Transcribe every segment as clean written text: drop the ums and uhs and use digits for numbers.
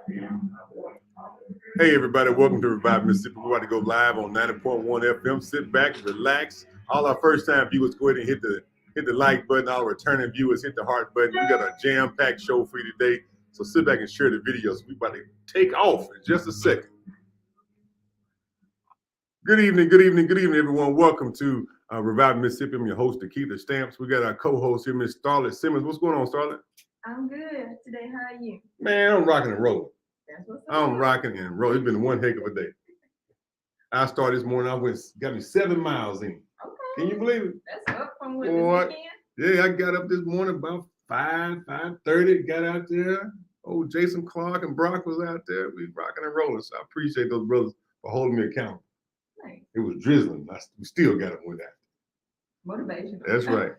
Hey everybody, welcome to Revive Mississippi. We're about to go live on 90.1 FM. Sit back, relax. All our first-time viewers, go ahead and hit the like button. All returning viewers, hit the heart button. We got a jam-packed show for you today, so sit back and share the videos. We're about to take off in just a second. Good evening, everyone. Welcome to Revive Mississippi. I'm your host, DeKeither Stamps. We got our co-host here, Miss Starlette Simmons. What's going on, Starlette? I'm good today. How are you? Man, I'm rocking and rolling. That's what's up. I'm rocking and rolling. It's been one heck of a day. I started this morning. Got me 7 miles in. Okay. Can you believe it? That's up from what this weekend. Yeah, I got up this morning about 5:30. Got out there. Oh, Jason Clark and Brock was out there. We rocking and rolling. So I appreciate those brothers for holding me accountable. Nice. It was drizzling. We still got it with that. Motivation. That's right.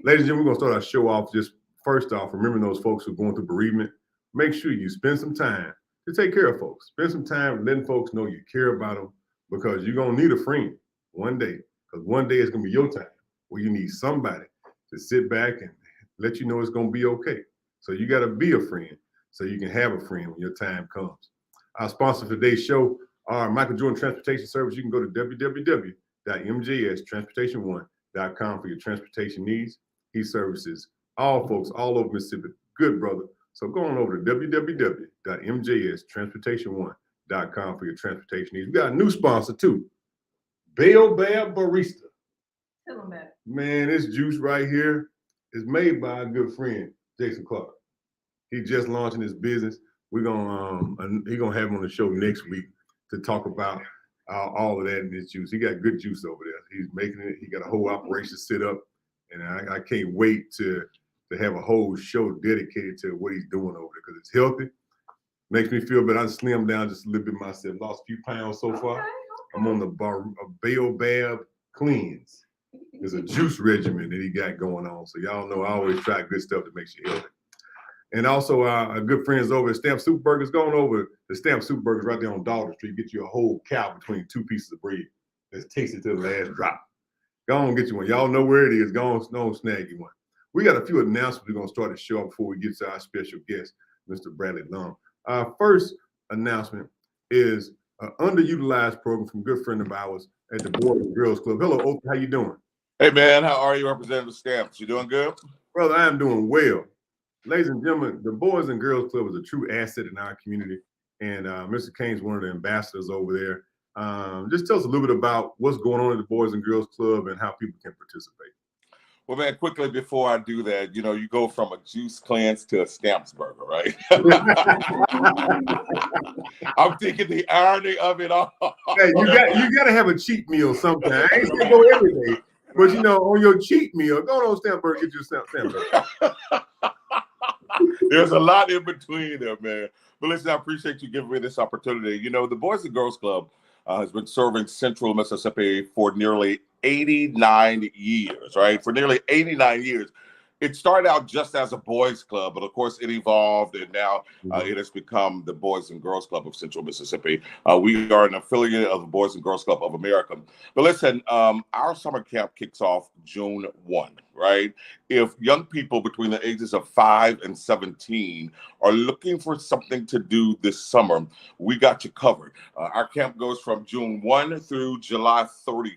Ladies and gentlemen, we're going to start our show off just first off, remembering those folks who are going through bereavement. Make sure you spend some time to take care of folks. Spend some time letting folks know you care about them, because you're going to need a friend one day, because one day it's going to be your time where you need somebody to sit back and let you know it's going to be okay. So you got to be a friend so you can have a friend when your time comes. Our sponsor for today's show are Michael Jordan Transportation Service. You can go to www.mjstransportation1.com for your transportation needs. He services all folks all over Mississippi. Good brother. So go on over to www.mjstransportation1.com for your transportation needs. We got a new sponsor too, Baobab Barista. Tell them about it. Man, this juice right here is made by a good friend, Jason Clark. He just launching his business. He's gonna have him on the show next week to talk about all of that in this juice. He got good juice over there. He's making it. He got a whole operation set up, and I can't wait to have a whole show dedicated to what he's doing over there, because it's healthy. Makes me feel better. I slimmed down just a little bit myself. Lost a few pounds so far. Okay. I'm on the Baobab Cleanse. There's a juice regimen that he got going on. So y'all know I always try good stuff that makes you healthy. And also our good friends over at Stamp SuperBurgers. Going over the Stamp SuperBurgers right there on Dalton Street. Get you a whole cow between two pieces of bread. Let's taste it to the last drop. Go on, get you one. Y'all know where it is. Go on, snag you one. We got a few announcements we're going to start the show before we get to our special guest, Mr. Bradley Lum. Our first announcement is an underutilized program from a good friend of ours at the Boys and Girls Club. Hello, Oak. How you doing? Hey, man. How are you, Representative Stamps? You doing good? Brother, I am doing well. Ladies and gentlemen, the Boys and Girls Club is a true asset in our community, and Mr. Kane's one of the ambassadors over there. Just tell us a little bit about what's going on at the Boys and Girls Club and how people can participate. Well, man, quickly before I do that, you go from a juice cleanse to a Stamps burger, right? I'm thinking the irony of it all. Hey, you got to have a cheat meal sometime. I ain't saying go every day, but on your cheat meal, go on Stamp Burger, get you a Stamp Burger. There's a lot in between there, man. But listen, I appreciate you giving me this opportunity. The Boys and Girls Club has been serving Central Mississippi for nearly 89 years, right? For nearly 89 years. It started out just as a boys club, but of course it evolved, and now it has become the Boys and Girls Club of Central Mississippi. We are an affiliate of the Boys and Girls Club of America. But listen, our summer camp kicks off June 1, right? If young people between the ages of 5 and 17 are looking for something to do this summer, we got you covered. Our camp goes from June 1 through July 31st.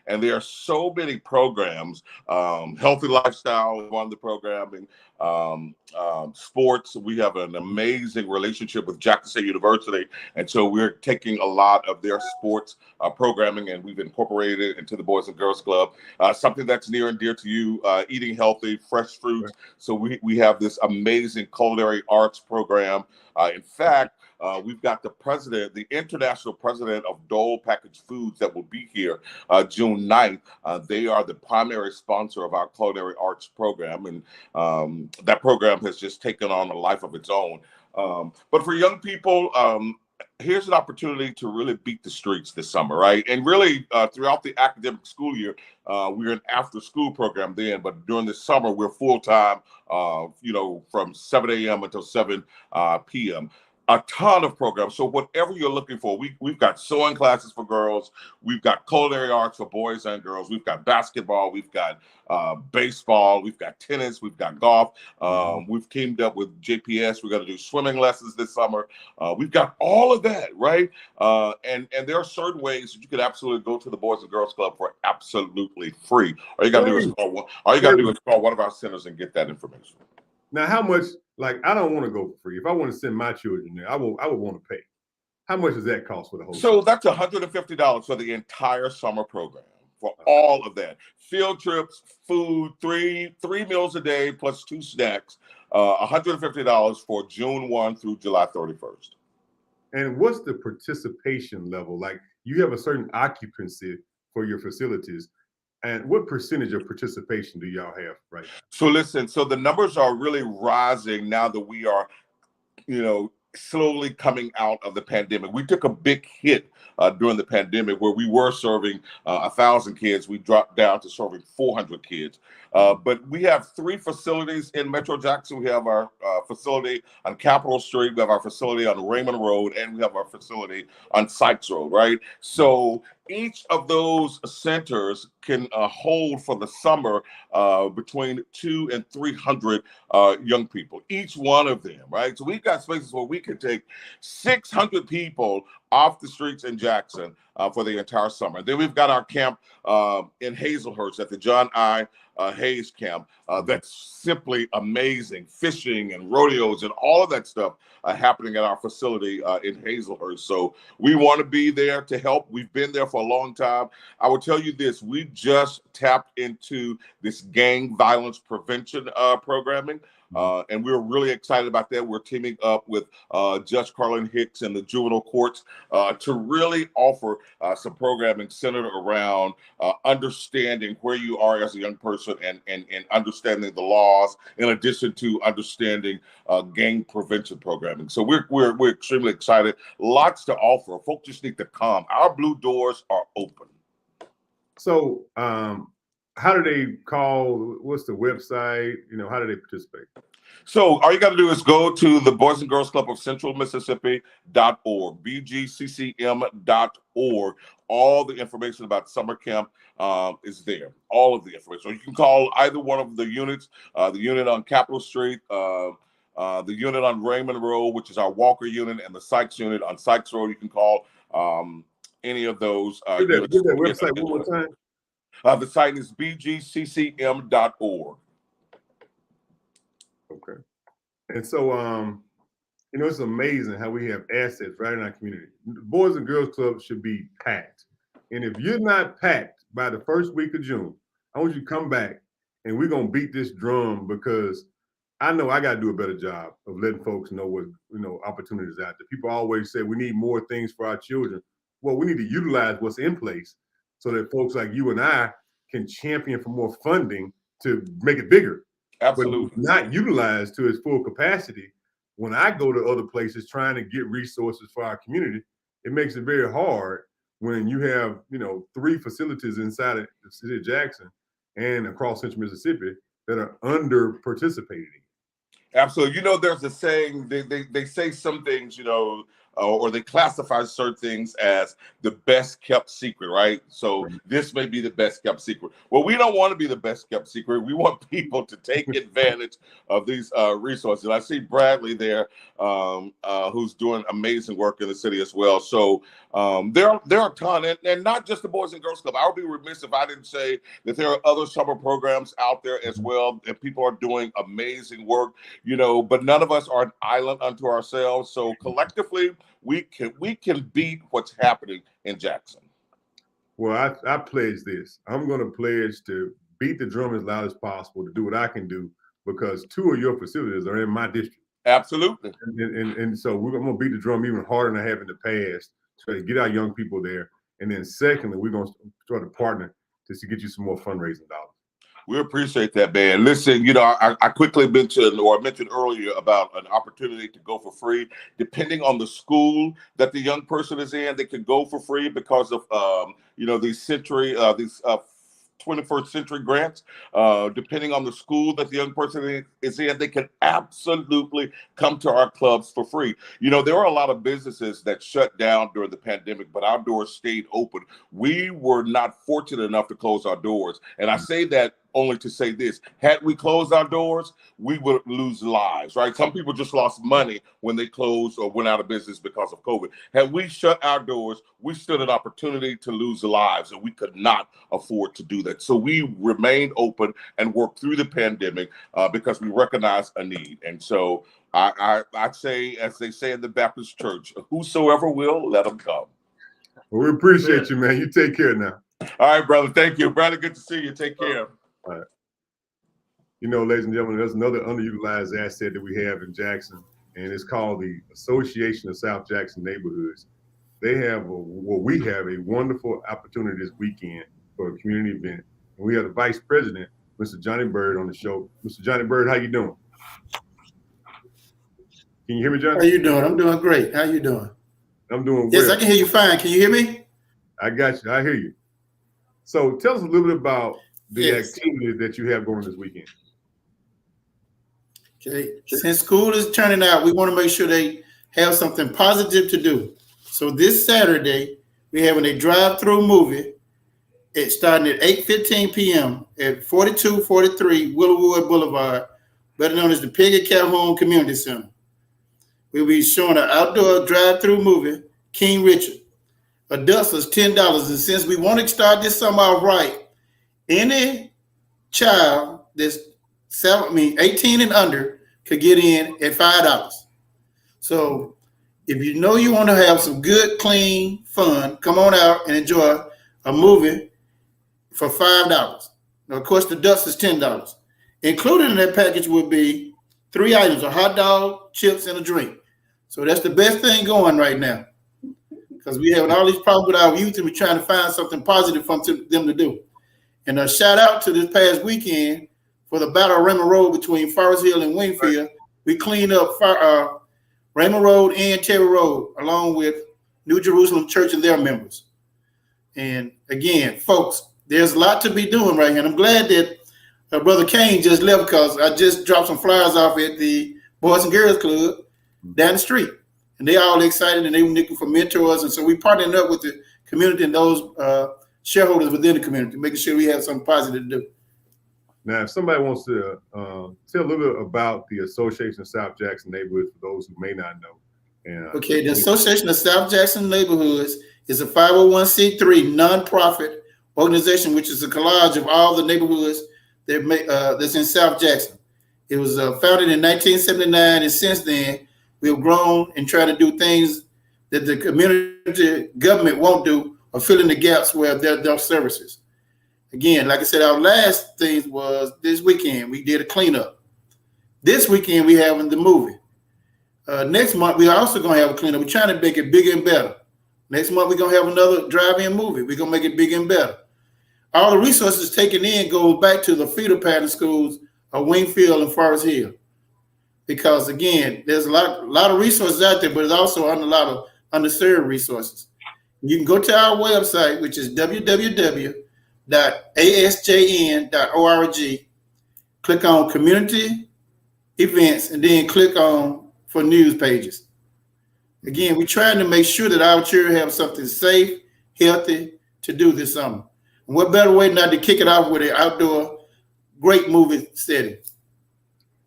And there are so many programs. Healthy lifestyle is one of the programming. Sports, we have an amazing relationship with Jackson State University, and so we're taking a lot of their sports programming, and we've incorporated it into the Boys and Girls Club. Something that's near and dear to you, eating healthy, fresh fruits. So we have this amazing culinary arts program. In fact, we've got the international president of Dole Packaged Foods that will be here June 9th. They are the primary sponsor of our culinary arts program, and that program has just taken on a life of its own. But for young people, here's an opportunity to really beat the streets this summer, right? And really, throughout the academic school year, we're an after-school program then, but during the summer, we're full-time, from 7 a.m. until 7 p.m. A ton of programs. So whatever you're looking for, we've got sewing classes for girls. We've got culinary arts for boys and girls. We've got basketball. We've got baseball. We've got tennis. We've got golf. We've teamed up with JPS. We're going to do swimming lessons this summer. We've got all of that, right? And there are certain ways that you could absolutely go to the Boys and Girls Club for absolutely free. All you got to do is call one of our centers and get that information. Now, how much? Like, I don't want to go for free. If I want to send my children there, I would want to pay. How much does that cost for the whole? So that's $150 for the entire summer program for all of that. Field trips, food, three meals a day plus 2 snacks. $150 for June 1 through July 31st. And what's the participation level? Like, you have a certain occupancy for your facilities. And what percentage of participation do y'all have right now? So listen, so the numbers are really rising now that we are, slowly coming out of the pandemic. We took a big hit during the pandemic where we were serving 1,000 kids. We dropped down to serving 400 kids. But we have 3 facilities in Metro Jackson. We have our facility on Capitol Street. We have our facility on Raymond Road, and we have our facility on Sykes Road, right? So each of those centers can hold for the summer between 200 and 300 young people, each one of them, right? So we've got spaces where we can take 600 people off the streets in Jackson for the entire summer. Then we've got our camp in Hazelhurst at the John I. Hayes camp. That's simply amazing. Fishing and rodeos and all of that stuff happening at our facility in Hazelhurst. So we want to be there to help. We've been there for a long time. I will tell you this, we just tapped into this gang violence prevention programming. And we're really excited about that. We're teaming up with Judge Carlin Hicks and the juvenile courts to really offer some programming centered around understanding where you are as a young person and understanding the laws, in addition to understanding gang prevention programming. So we're extremely excited. Lots to offer. Folks just need to come. Our blue doors are open. So how do they call? What's the website? How do they participate? So all you got to do is go to the Boys and Girls Club of Central Mississippi.org, bgccm.org. All the information about summer camp is there. All of the information. Or you can call either one of the units, the unit on Capitol Street, the unit on Raymond Road, which is our Walker unit, and the Sykes unit on Sykes Road. You can call any of those. Give that website one more time. The site is bgccm.org. Okay. And so, it's amazing how we have assets right in our community. The Boys and Girls Club should be packed. And if you're not packed by the first week of June, I want you to come back and we're going to beat this drum, because I know I got to do a better job of letting folks know what, opportunities out there. People always say we need more things for our children. Well, we need to utilize what's in place so that folks like you and I can champion for more funding to make it bigger. Absolutely. But not utilized to its full capacity. When I go to other places trying to get resources for our community, it makes it very hard when you have, 3 facilities inside of the city of Jackson and across Central Mississippi that are under participating. Absolutely. There's a saying, they say some things, or they classify certain things as the best kept secret, right? So this may be the best kept secret. Well, we don't want to be the best kept secret. We want people to take advantage of these resources. I see Bradley there, who's doing amazing work in the city as well. So there are a ton, and not just the Boys and Girls Club. I would be remiss if I didn't say that there are other summer programs out there as well, and people are doing amazing work, but none of us are an island unto ourselves. So collectively, we can beat what's happening in Jackson. Well, I pledge this. I'm going to pledge to beat the drum as loud as possible, to do what I can do, because 2 of your facilities are in my district. Absolutely. And so we're going to beat the drum even harder than I have in the past to get our young people there. And then secondly, we're going to try to partner to get you some more fundraising dollars. We appreciate that, man. Listen, I quickly mentioned earlier about an opportunity to go for free. Depending on the school that the young person is in, they can go for free because of, these 21st Century grants. Depending on the school that the young person is in, they can absolutely come to our clubs for free. You know, there are a lot of businesses that shut down during the pandemic, but our doors stayed open. We were not fortunate enough to close our doors. And I say that only to say this: had we closed our doors, we would lose lives, right? Some people just lost money when they closed or went out of business because of COVID. Had we shut our doors, we stood an opportunity to lose lives, and we could not afford to do that. So we remained open and worked through the pandemic because we recognize a need. And so I'd say, as they say in the Baptist church, whosoever will, let them come. Well, we appreciate you, man. You take care now. All right, brother. Thank you. Brother, good to see you. Take care. All right. You know, ladies and gentlemen, there's another underutilized asset that we have in Jackson, and it's called the Association of South Jackson Neighborhoods. They have, we have a wonderful opportunity this weekend for a community event. And we have the Vice President, Mr. Johnny Bird, on the show. Mr. Johnny Bird, how you doing? Can you hear me, Johnny? How you doing? I'm doing great. How you doing? I'm doing well. Yes, I can hear you fine. Can you hear me? I got you. I hear you. So tell us a little bit about the activities that you have going this weekend. Okay. Since school is turning out, we want to make sure they have something positive to do. So this Saturday, we're having a drive-through movie. It's starting at 8:15 p.m. at 4243 Willowwood Boulevard, better known as the Peggy Calhoun Community Center. We'll be showing an outdoor drive-through movie, King Richard. Adults is $10. And since we want to start this summer off right, any child that's 18 and under could get in at $5. So if you know you want to have some good, clean fun, come on out and enjoy a movie for $5. Now, of course, the dust is $10. Included in that package would be 3 items: a hot dog, chips, and a drink. So that's the best thing going right now, because we having all these problems with our youth, and we're trying to find something positive for them to do. And a shout out to this past weekend for the Battle of Raymond Road between Forest Hill and Wingfield. We cleaned up Raymond Road and Terry Road, along with New Jerusalem Church and their members. And again, folks, there's a lot to be doing right here. And I'm glad that Brother Kane just left, because I just dropped some flyers off at the Boys and Girls Club down the street. And they all excited, and they were looking for mentors. And so we partnered up with the community and those shareholders within the community, making sure we have something positive to do. Now, if somebody wants to tell a little bit about the Association of South Jackson Neighborhoods for those who may not know. And, okay, the Association of South Jackson Neighborhoods is a 501c3 nonprofit organization, which is a collage of all the neighborhoods that's in South Jackson. It was founded in 1979, and since then, we've grown and tried to do things that the community government won't do, or fill in the gaps where there are services. Again, like I said, our last thing was this weekend. We did a cleanup. This weekend, we having the movie. Next month, we're also going to have a cleanup. We're trying to make it bigger and better. Next month, we're going to have another drive-in movie. We're going to make it bigger and better. All the resources taken in go back to the feeder pattern schools of Wingfield and Forest Hill. Because, again, there's a lot of resources out there, but there's also a lot of underserved resources. You can go to our website, which is www.asjn.org, click on community events, and then click on for news pages. Again, we're trying to make sure that our children have something safe, healthy to do this summer. And what better way not to kick it off with an outdoor great movie setting?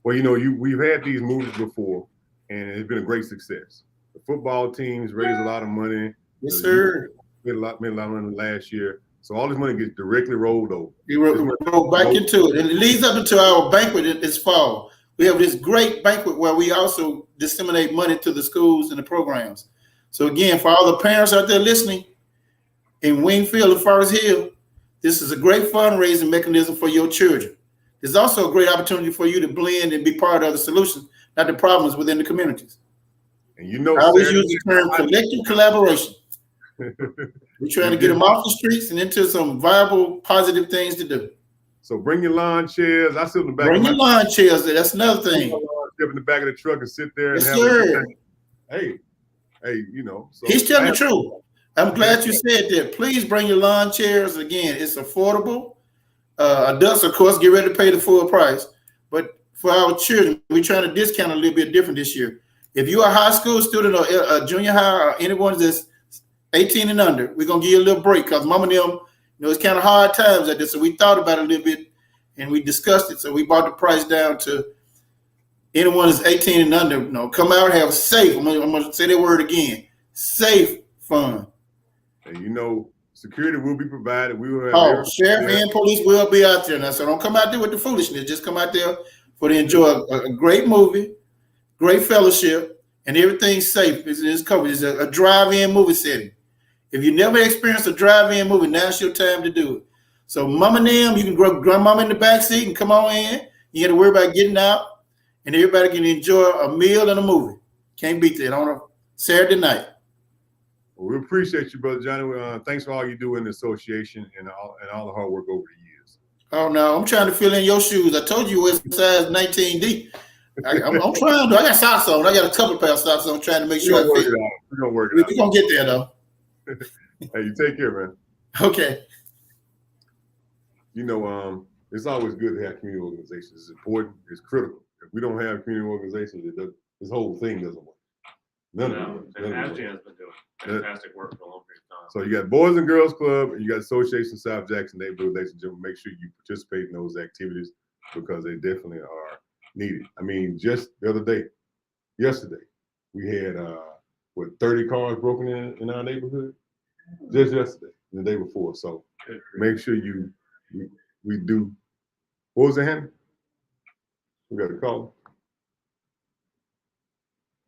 Well, you know, we've had these movies before, and it's been a great success. The football teams raised a lot of money. Yes, sir. Made a lot of money last year. So all this money gets directly rolled over. We roll back into it. And it leads up into our banquet this fall. We have this great banquet where we also disseminate money to the schools and the programs. So again, for all the parents out there listening in Wingfield and Forest Hill, this is a great fundraising mechanism for your children. There's also a great opportunity for you to blend and be part of the solution, not the problems within the communities. And you know, I always use the term collective collaboration. We're trying to get them off the streets and into some viable, positive things to do. So bring your lawn chairs. I sit in the back. Bring your lawn chairs. That's another thing. Step in the back of the truck and sit there and yes, have sir. Hey, you know. So he's telling the truth. I'm glad you said that. Please bring your lawn chairs. Again, it's affordable. Adults, of course, get ready to pay the full price. But for our children, we're trying to discount a little bit different this year. If you're a high school student or a junior high or anyone that's 18 and under, we're going to give you a little break because mom and them, it's kind of hard times at this. So we thought about it a little bit and we discussed it. So we brought the price down to anyone that's 18 and under. Come out and have safe. I'm going to say that word again. Safe fun. And security will be provided. We will have sheriff and police will be out there now. So don't come out there with the foolishness. Just come out there for to enjoy a great movie, great fellowship, and everything's safe. It's covered. It's a drive-in movie setting. If you never experienced a drive-in movie, now's your time to do it. So mom and them, you can grandmama in the back seat and come on in. You got to worry about getting out, and everybody can enjoy a meal and a movie. Can't beat that on a Saturday night. Well, we appreciate you, Brother Johnny. Thanks for all you do in the association and all the hard work over the years. Oh, no, I'm trying to fill in your shoes. I told you it's size 19D. I'm trying to. I got socks on. I got a couple of pairs of socks on trying to make sure I fit. We're going to work it out. We're going to get there, though. Hey, you take care, man. Okay. It's always good to have community organizations. It's important. It's critical. If we don't have community organizations, this whole thing doesn't work. None of it. And Ashton has been doing fantastic work for a long period of time. So you got Boys and Girls Club, and you got Association South Jackson Neighborhood. Ladies and gentlemen, make sure you participate in those activities because they definitely are needed. I mean, just the other day, yesterday, we had 30 cars broken in our neighborhood. Just yesterday, the day before. So make sure we do. What was the hand? We got a caller.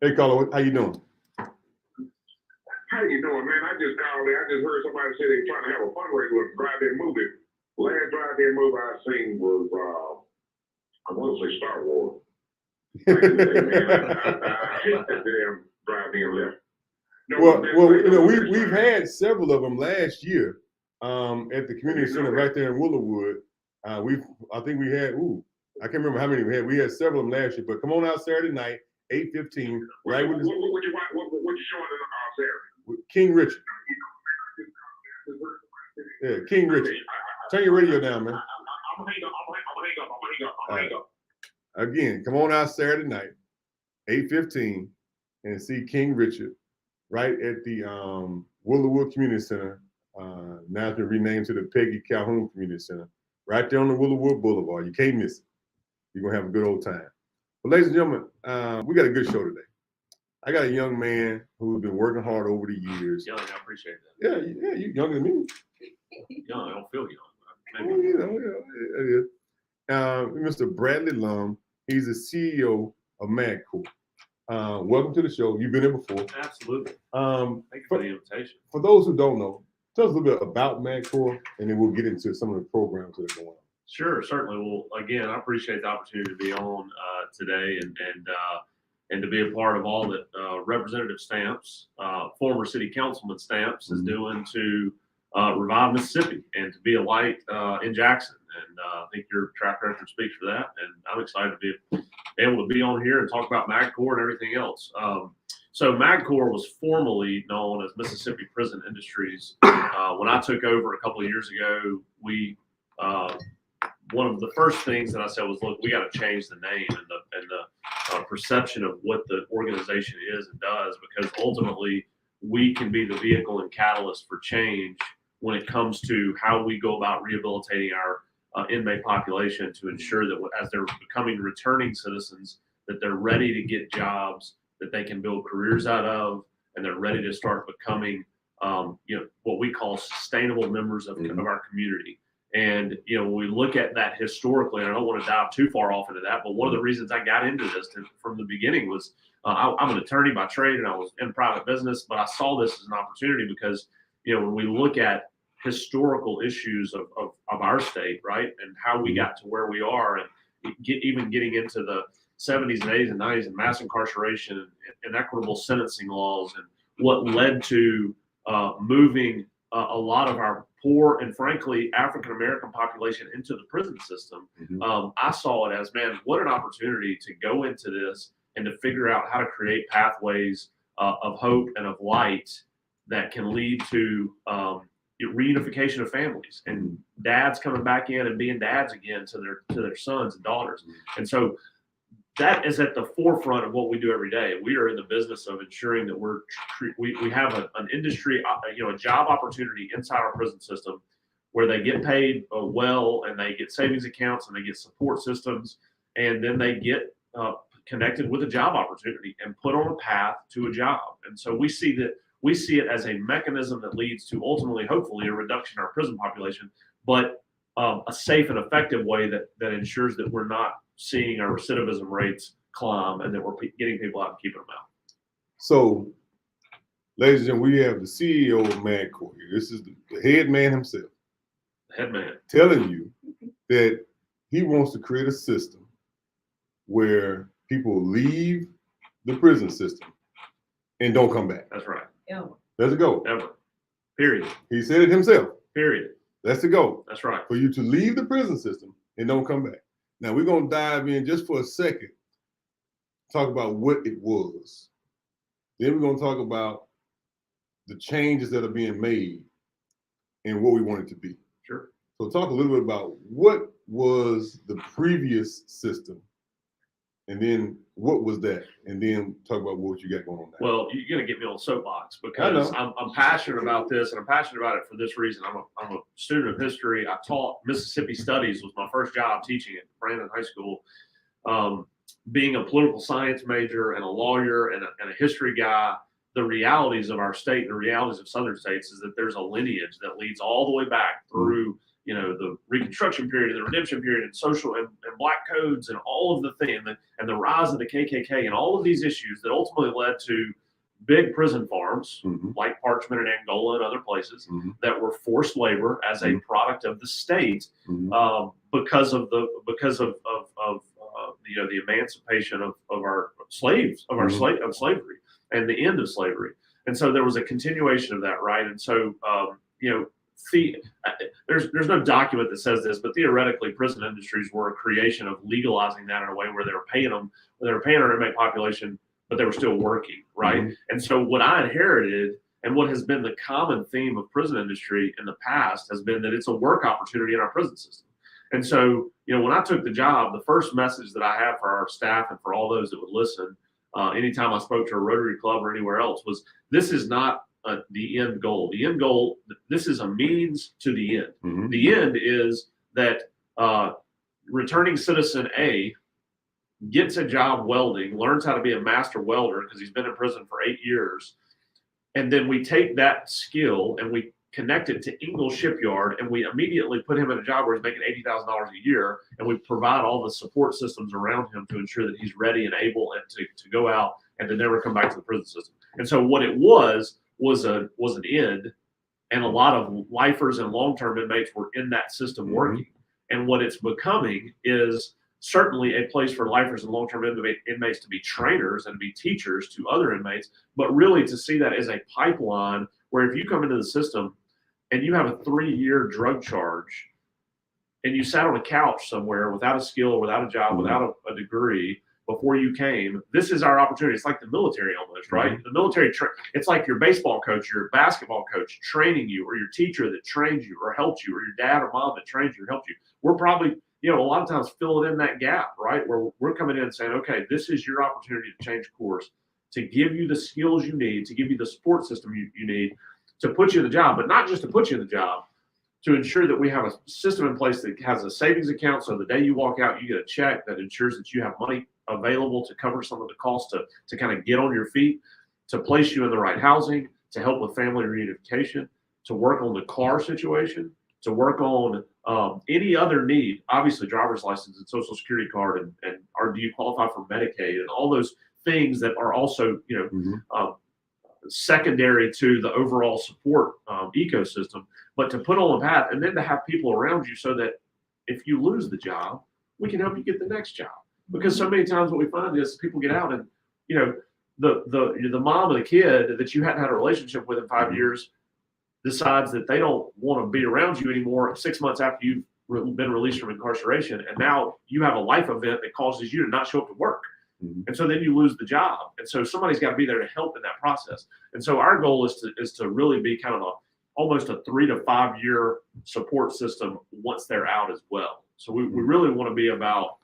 Hey, caller, how you doing? How you doing, man? I just called in. I just heard somebody say they trying to have a fundraiser with a drive-in movie. Last drive-in movie I seen was I want to say Star Wars. I hate that damn drive-in left. We've had several of them last year at the community center right there in Willowood. I think we had I can't remember how many we had. We had several of them last year, but come on out Saturday night, 8:15. Right what you showing on Saturday? King Richard. Yeah, King Richard. Turn your radio down, man. I'm gonna hang up. Again, come on out Saturday night, 8:15, and see King Richard right at the Willowood Community Center. Now it's been renamed to the Peggy Calhoun Community Center. Right there on the Willowood Boulevard. You can't miss it. You're going to have a good old time. But ladies and gentlemen, we got a good show today. I got a young man who's been working hard over the years. Young, I appreciate that. Yeah, you're younger than me. Young, I don't feel young. Maybe. It is. Mr. Bradley Lum, he's the CEO of Msgcor. Welcome to the show. You've been here before. Absolutely. Thank you for the invitation. For those who don't know, tell us a little bit about Msgcor, and then we'll get into some of the programs that are going on. Sure, certainly. Well, again, I appreciate the opportunity to be on today and to be a part of all that Representative Stamps, former City Councilman Stamps, is doing to revive Mississippi and to be a light in Jackson. And I think your track record speaks for that. And I'm excited to be able to be on here and talk about Msgcor and everything else. So Msgcor was formerly known as Mississippi Prison Industries. When I took over a couple of years ago, we one of the first things that I said was, look, we got to change the name and the perception of what the organization is and does, because ultimately we can be the vehicle and catalyst for change when it comes to how we go about rehabilitating our inmate population to ensure that as they're becoming returning citizens, that they're ready to get jobs that they can build careers out of, and they're ready to start becoming, what we call sustainable members of our community. And, when we look at that historically, and I don't want to dive too far off into that, but one of the reasons I got into this from the beginning was I'm an attorney by trade and I was in private business, but I saw this as an opportunity because, when we look at historical issues of our state, right, and how we got to where we are, and even getting into the 70s and 80s and 90s and mass incarceration and inequitable sentencing laws, and what led to moving a lot of our poor and frankly African-American population into the prison system. I saw it as, man, what an opportunity to go into this and to figure out how to create pathways of hope and of light that can lead to reunification of families and dads coming back in and being dads again to their sons and daughters. And so that is at the forefront of what we do every day. We are in the business of ensuring that we have an industry, a job opportunity inside our prison system where they get paid well, and they get savings accounts, and they get support systems, and then they get connected with a job opportunity and put on a path to a job. And so we see it as a mechanism that leads to ultimately, hopefully, a reduction in our prison population, but a safe and effective way that ensures that we're not seeing our recidivism rates climb and that we're getting people out and keeping them out. So, ladies and gentlemen, we have the CEO of Msgcor here. This is the head man himself. Head man. Telling you that he wants to create a system where people leave the prison system and don't come back. That's right. Ever. That's a goal. Ever. Period. He said it himself. Period. That's the goal. That's right. For you to leave the prison system and don't come back. Now we're going to dive in just for a second, talk about what it was. Then we're going to talk about the changes that are being made and what we want it to be. Sure. So talk a little bit about what was the previous system, and then what was that, and then talk about what you got going on now. Well, you're going to get me on soapbox because I'm passionate about this, and I'm passionate about it for this reason. I'm a student of history. I taught Mississippi Studies, was my first job teaching at Brandon High School. Being a political science major and a lawyer and a history guy, the realities of our state, the realities of Southern states is that there's a lineage that leads all the way back through the Reconstruction period, the Redemption period, and social and black codes, and all of the thing, and the rise of the KKK, and all of these issues that ultimately led to big prison farms like Parchment and Angola and other places that were forced labor as a product of the state because of the emancipation of our slaves of slavery and the end of slavery. And so there was a continuation of that, right? And so there's no document that says this, but theoretically, prison industries were a creation of legalizing that in a way where they were paying our inmate population, but they were still working, right? And so what I inherited, and what has been the common theme of prison industry in the past, has been that it's a work opportunity in our prison system. And so, when I took the job, the first message that I have for our staff and for all those that would listen, anytime I spoke to a Rotary Club or anywhere else, was this is not the end goal. The end goal, this is a means to the end. The end is that returning citizen A gets a job welding, learns how to be a master welder because he's been in prison for 8 years. And then we take that skill and we connect it to Ingalls Shipyard, and we immediately put him in a job where he's making $80,000 a year, and we provide all the support systems around him to ensure that he's ready and able and to go out and to never come back to the prison system. And so what it was an end, and a lot of lifers and long-term inmates were in that system working. And what it's becoming is certainly a place for lifers and long-term inmates to be trainers and to be teachers to other inmates, but really to see that as a pipeline where if you come into the system and you have a 3-year drug charge and you sat on a couch somewhere without a skill, without a job, without a degree before you came, this is our opportunity. It's like the military almost, right? The military, it's like your baseball coach, your basketball coach training you, or your teacher that trains you or helped you, or your dad or mom that trains you or helped you. We're probably, a lot of times filling in that gap, right? Where we're coming in and saying, okay, this is your opportunity to change course, to give you the skills you need, to give you the support system you need to put you in the job, but not just to put you in the job, to ensure that we have a system in place that has a savings account. So the day you walk out, you get a check that ensures that you have money available to cover some of the costs to kind of get on your feet, to place you in the right housing, to help with family reunification, to work on the car situation, to work on any other need, obviously driver's license and social security card, and or do you qualify for Medicaid, and all those things that are also, secondary to the overall support ecosystem, but to put on a path and then to have people around you so that if you lose the job, we can help you get the next job. Because so many times what we find is people get out and, the mom of the kid that you hadn't had a relationship with in 5 years decides that they don't want to be around you anymore 6 months after you've been released from incarceration. And now you have a life event that causes you to not show up to work. And so then you lose the job. And so somebody's got to be there to help in that process. And so our goal is to really be kind of almost a 3 to 5 year support system once they're out as well. So we really want to be about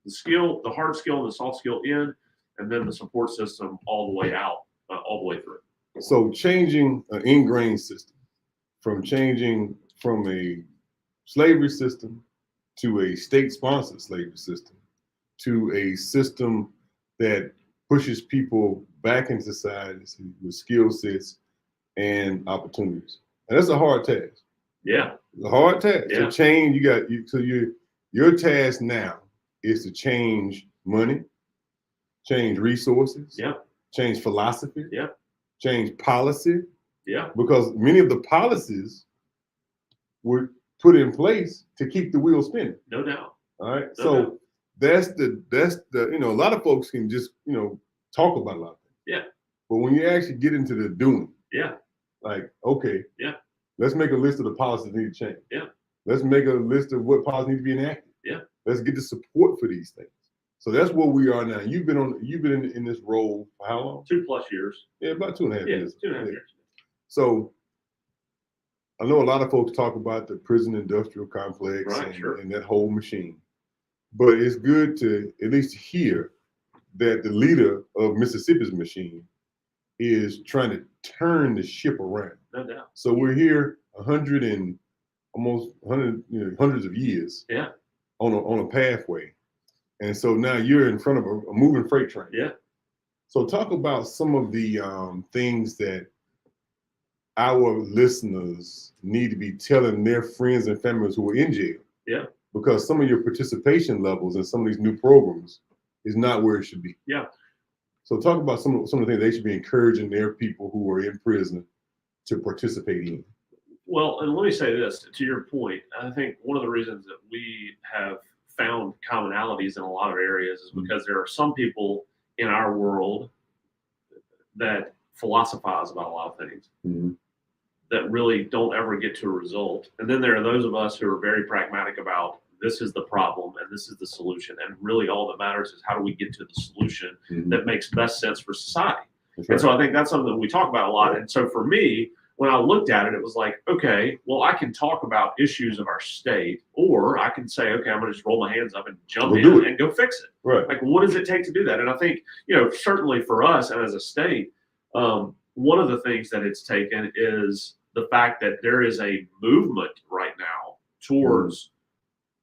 the skill, the hard skill and the soft skill in, and then the support system all the way out, all the way through. So changing an ingrained system, changing from a slavery system to a state-sponsored slavery system to a system that pushes people back into society with skill sets and opportunities. And that's a hard task. Yeah. A hard task. Yeah. To change, your task now is to change money, change resources, Yeah. change philosophy, Yeah. change policy, Yeah. because many of the policies were put in place to keep the wheel spinning. No doubt. All right. No So doubt. that's the a lot of folks can just talk about a lot of things. Yeah. But when you actually get into the doing, Yeah. like, okay, Yeah. let's make a list of the policies that need to change. Yeah. Let's make a list of what policies need to be enacted. Yeah. Let's get the support for these things. So that's where we are now. You've been in this role for how long? 2+ years. Yeah, about 2.5 Yeah. years. 2.5 Yeah. years. So I know a lot of folks talk about the prison industrial complex Right, sure. and that whole machine, but it's good to at least hear that the leader of Mississippi's machine is trying to turn the ship around. No doubt. So we're here almost 100, hundreds of years. Yeah. On a pathway, and so now you're in front of a moving freight train. Yeah. So talk about some of the things that our listeners need to be telling their friends and families who are in jail. Yeah. Because some of your participation levels in some of these new programs is not where it should be. Yeah. So talk about some of the things they should be encouraging their people who are in prison to participate in. Well, and let me say this to your point. I think one of the reasons that we have found commonalities in a lot of areas is because there are some people in our world that philosophize about a lot of things that really don't ever get to a result. And then there are those of us who are very pragmatic about this is the problem and this is the solution. And really all that matters is how do we get to the solution that makes best sense for society. That's And right. so I think that's something that we talk about a lot. And so for me, when I looked at it, it was like, okay, well, I can talk about issues of our state, or I can say, okay, I'm going to just roll my hands up and jump We'll do in it. and go fix it. Right. Like, what does it take to do that? And I think, certainly for us and as a state, one of the things that it's taken is the fact that there is a movement right now towards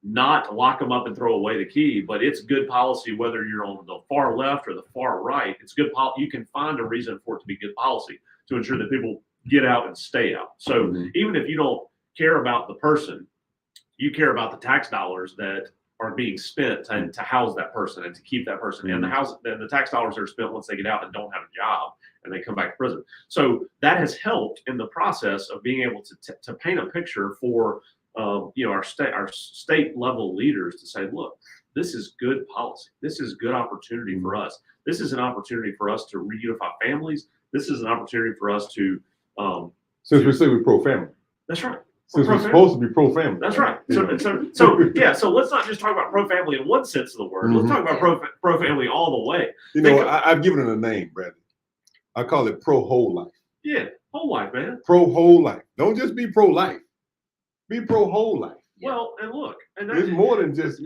not lock them up and throw away the key, but it's good policy, whether you're on the far left or the far right. It's good policy. You can find a reason for it to be good policy to ensure that people get out and stay out. So even if you don't care about the person, you care about the tax dollars that are being spent to house that person and to keep that person in the house. Then the tax dollars that are spent once they get out and don't have a job and they come back to prison. So that has helped in the process of being able to paint a picture for our state level leaders to say, look, this is good policy. This is good opportunity for us. This is an opportunity for us to reunify families. This is an opportunity for us to Since we say we're pro-family. That's right. Since we're supposed to be pro-family. That's right. So let's not just talk about pro-family in one sense of the word. Let's talk about pro-family all the way. I've given it a name, Bradley. I call it pro-whole life. Yeah, whole life, man. Pro-whole life. Don't just be pro-life. Be pro-whole life. Well, and look, and It's more than just,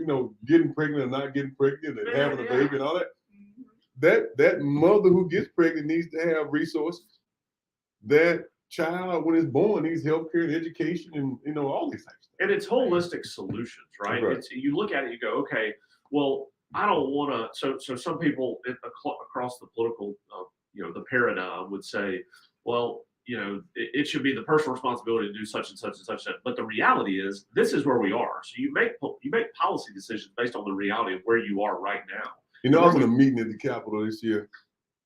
getting pregnant and not getting pregnant and having a baby and all that. That mother who gets pregnant needs to have resources. That child, when it's born, needs healthcare and education and all these things. And it's holistic solutions, right? Right. You look at it, you go, okay, well, I don't want to. So some people across the political, the paradigm would say, well, it should be the personal responsibility to do such and such and such. But the reality is, this is where we are. So you make policy decisions based on the reality of where you are right now. I was in a meeting at the Capitol this year,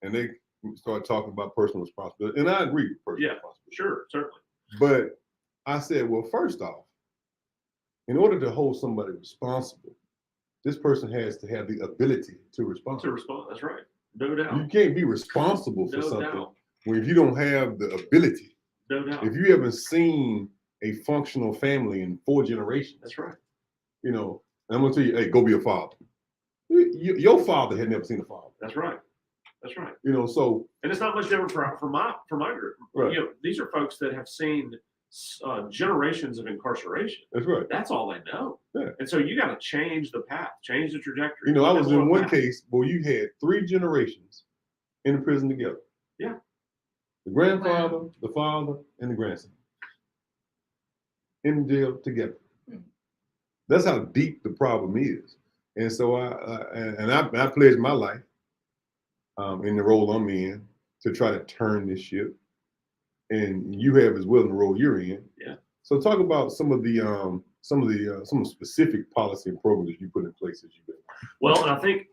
and they started talking about personal responsibility, and I agree with personal responsibility. Sure, certainly. But I said, well, first off, in order to hold somebody responsible, this person has to have the ability to respond. That's right. No doubt. You can't be responsible for No something doubt. if you don't have the ability. No doubt. If you haven't seen a functional family in 4 generations. That's right. And I'm gonna tell you, hey, go be a father. Your father had never seen a father. That's right. That's right. So And it's not much different for my group. Right. These are folks that have seen generations of incarceration. That's right. That's all they know. Yeah. And so you got to change the path, change the trajectory. You know, I Put was them on in a one path. case where you had 3 generations in the prison together. Yeah. The grandfather, the father, and the grandson in jail together. That's how deep the problem is. And so I pledged my life in the role I'm in to try to turn this ship. And you have as well in the role you're in. Yeah. So talk about some of the specific policy and programs you put in place as you've been. Well, and I think,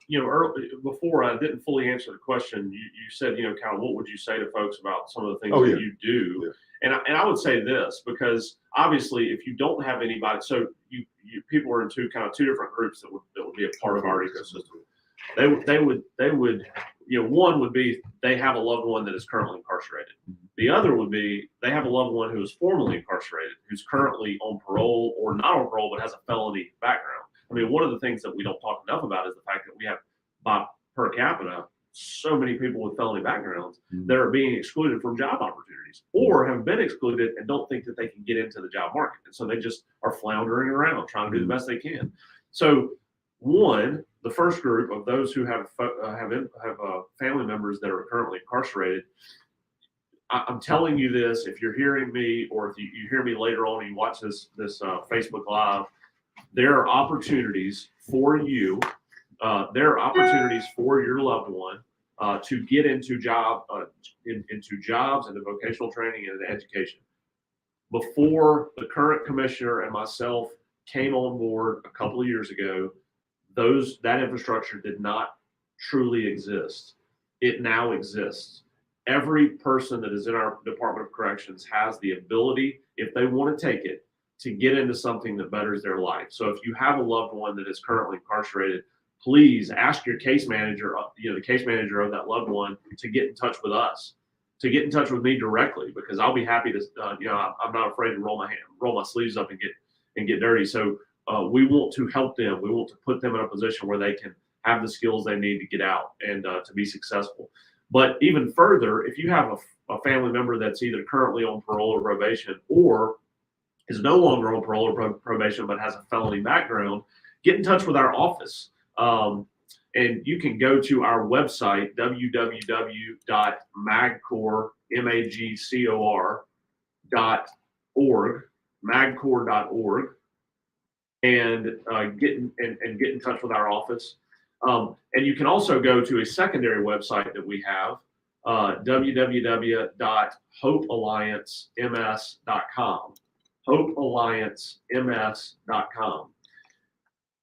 before I didn't fully answer the question, you said, kind of what would you say to folks about some of the things that you do? Yeah. And I would say this, because obviously if you don't have anybody, so you people are in two different groups that would be a part of our ecosystem. They would, one would be they have a loved one that is currently incarcerated. The other would be they have a loved one who is formerly incarcerated, who's currently on parole or not on parole, but has a felony background. I mean, one of the things that we don't talk enough about is the fact that we have, by per capita, so many people with felony backgrounds that are being excluded from job opportunities or have been excluded and don't think that they can get into the job market. And so they just are floundering around trying to do the best they can. So the first group of those who have family members that are currently incarcerated, I'm telling you this, if you're hearing me or if you hear me later on and you watch this Facebook Live, there are opportunities for you. There are opportunities for your loved one to get into jobs, into vocational training and education. Before the current commissioner and myself came on board a couple of years ago, that infrastructure did not truly exist. It now exists. Every person that is in our Department of Corrections has the ability, if they want to take it, to get into something that betters their life. So if you have a loved one that is currently incarcerated, please ask your case manager, the case manager of that loved one, to get in touch with us, to get in touch with me directly, because I'll be happy to, I'm not afraid to roll my sleeves up and get dirty. So we want to help them. We want to put them in a position where they can have the skills they need to get out and to be successful. But even further, if you have a family member that's either currently on parole or probation or is no longer on parole or probation but has a felony background, get in touch with our office. And you can go to our website, www.msgcor.org, magcor.org, and get in touch with our office. And you can also go to a secondary website that we have, www.hopealliancems.com. hopealliancems.com.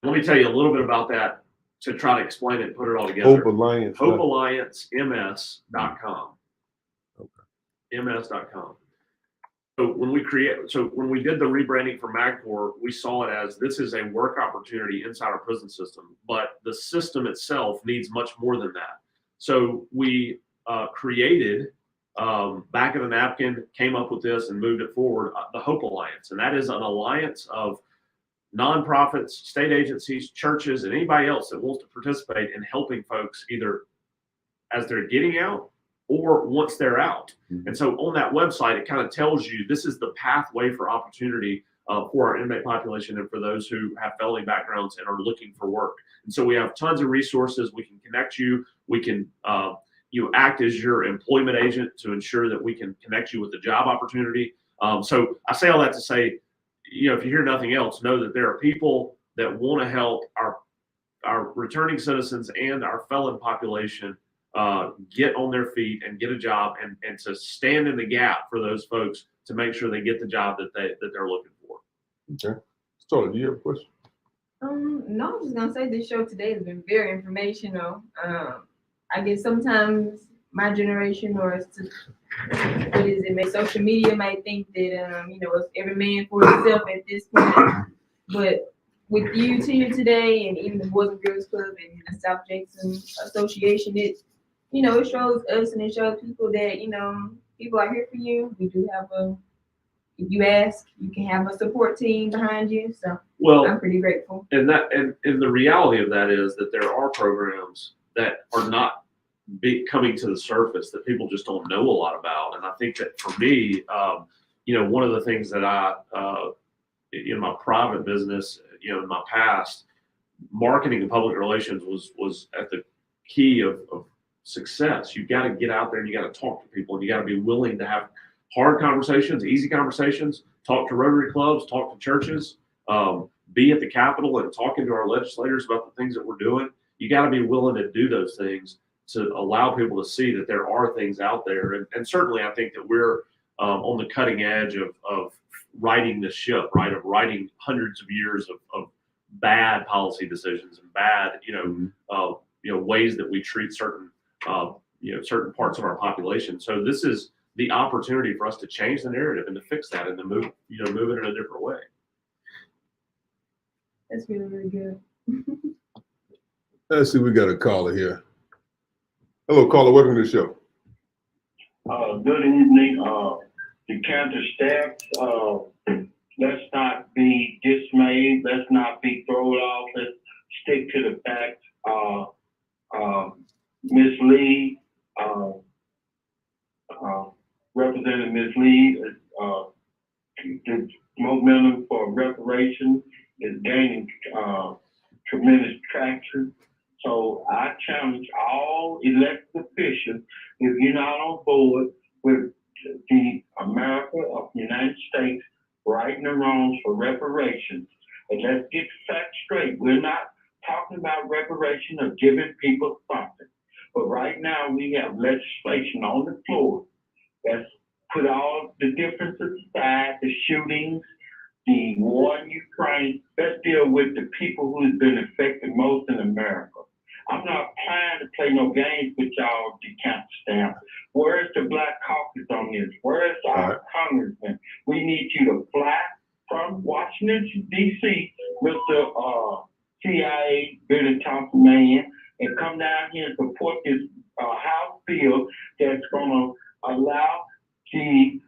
Let me tell you a little bit about that to try to explain it and put it all together. Hope Alliance. hopealliancems.com. Okay. ms.com. So when we did the rebranding for Msgcor, we saw it as this is a work opportunity inside our prison system, but the system itself needs much more than that. So we created, back of the napkin, came up with this and moved it forward, the Hope Alliance. And that is an alliance of nonprofits, state agencies, churches, and anybody else that wants to participate in helping folks either as they're getting out or once they're out. And so on that website, it kind of tells you this is the pathway for opportunity for our inmate population and for those who have felony backgrounds and are looking for work. And so we have tons of resources. We can connect you. We can act as your employment agent to ensure that we can connect you with the job opportunity. So I say all that to say, if you hear nothing else, know that there are people that want to help our returning citizens and our felon population get on their feet and get a job and to stand in the gap for those folks to make sure they get the job that they're looking for. Okay. Starlette, do you have a question? No, I'm just gonna say this show today has been very informational. I guess sometimes my generation social media might think that it's every man for himself at this point. But with you two today and even the Boys and Girls Club and the South Jackson Association, it shows us and it shows people that, people are here for you. We do have if you ask, you can have a support team behind you. So I'm pretty grateful. And the reality of that is that there are programs that are not coming to the surface that people just don't know a lot about. And I think that for me, one of the things that I, in my private business, in my past, marketing and public relations was at the key of success. You've got to get out there and you got to talk to people, and you got to be willing to have hard conversations, easy conversations, talk to Rotary clubs, talk to churches, be at the Capitol and talking to our legislators about the things that we're doing. You got to be willing to do those things to allow people to see that there are things out there. And certainly I think that we're on the cutting edge of righting the ship, right? Of righting hundreds of years of bad policy decisions and bad, ways that we treat certain, certain parts of our population. So this is the opportunity for us to change the narrative and to fix that and to move it in a different way. That's really, really good. Let's see, we got a caller here. Hello, caller. Welcome to the show. Good evening, DeKeither staff. Let's not be dismayed. Let's not be thrown off. Let's stick to the facts. Ms. Lee, Representative Ms. Lee, the momentum for reparation is gaining tremendous traction. So I challenge all elected officials, if you're not on board with the America of the United States righting the wrongs for reparations, and let's get the facts straight. We're not talking about reparation of giving people something. But right now we have legislation on the floor that's put all the differences aside, the shootings, the war in Ukraine. Let's deal with the people who's been affected most in America. I'm not trying to play no games with y'all, DeKeither staff. Where's the Black Caucus on this? Where's our congressman? We need you to fly from Washington, D.C., Mr. CIA, Billy Thompson man, and come down here and support this House bill that's going to allow the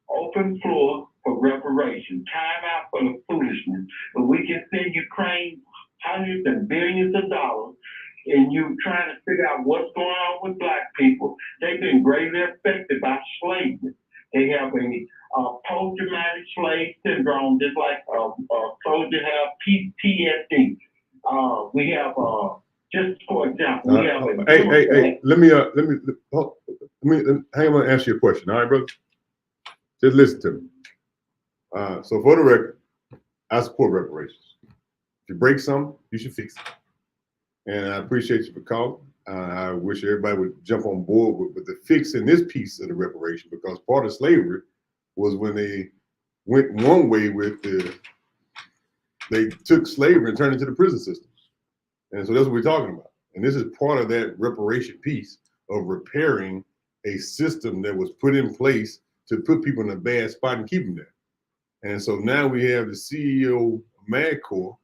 open floor for reparation. Time out for the foolishness. But we can send Ukraine hundreds and billions of dollars, and you trying to figure out what's going on with Black people. They've been greatly affected by slavery. They have a post-traumatic slave syndrome, just like soldiers have PTSD. We have, just for example, we have a hey, let me hang on and answer your question. All right, brother? Just listen to me. So for the record, I support reparations. If you break something, you should fix it. And I appreciate you for calling. I wish everybody would jump on board with the fixing this piece of the reparation, because part of slavery was when they went one way with they took slavery and turned it into the prison system. And so that's what we're talking about. And this is part of that reparation piece of repairing a system that was put in place to put people in a bad spot and keep them there. And so now we have the CEO of Msgcor